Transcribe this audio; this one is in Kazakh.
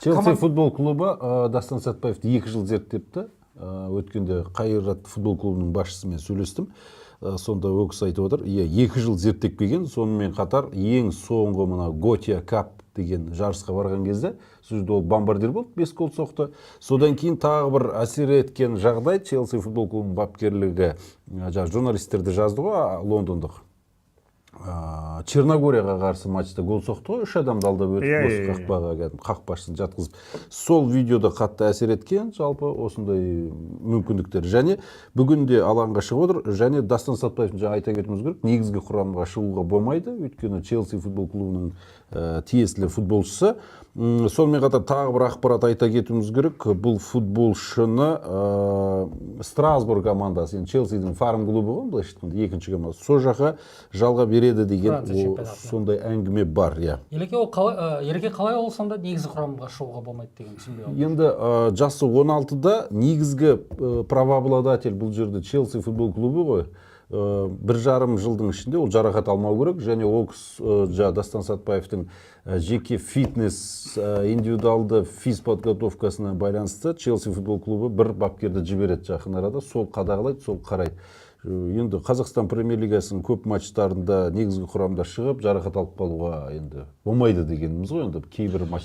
Челси футбол клубы Дастан Сатпаевты 2 жыл зерттепті. Өткенде Қайрат футбол клубының басшысымен сөйлестім. Сонда ол кісі айтып отыр, 2 жыл зерттеп келген, сонымен қатар ең соңғы мына Готия Кап деген жарысқа барған кезде, сөзді ол бомбардир болды, 5 гол соқты. Содан кейін тағы бір әсер еткен жағдай, Челси футбол клубының бапкерлігі, журналистерді жазды ғой, лондондық. Черногорияға қарсы матчта гол соқты ғой, 3 адамды алдап өтіп, бос қақпаға қақпашысын жатқызып. Сол видеода қатты әсер еткен, жалпы осындай мүмкіндіктер. Және бүгінде алаңға шығып отыр, және Дастан Сатпаевтың жаңа айта кетуіміз керек, негізгі құрамға шығуға болмайды, өйткені Челси футбол клубының тиесілі футболшысы. Сонымен қатар тағы бір ақпарат айта кетуіміз керек, бұл футболшыны Страсбург командасы, Челсидің фарм клубы ғой, былайша айтқанда, екінші командасы, сол жаққа жалға береді деген сондай әңгіме бар. Ереке қалай ол сонда негізгі құрамға шығуға болмайды деген түсінбей қалдым. Енді жасы 16-да негізгі правообладатель бұл жерде Челси футбол клубы ғой. 1,5 жылдың ішінде ол жарақат алмау керек, және ол Дастан Сатпаевтың жеке фитнес, индивидуалды физподготовкасына байланысты Челси футбол клубы бір бапкерді жібереді жақын арада, сол қадағалайды, сол қарайды. Енді Қазақстан премьер-лигасының көп матчтарында негізгі құрамда шығып, жарақат алып қалуға енді болмайды дегеніміз ғой, енді кейбір матч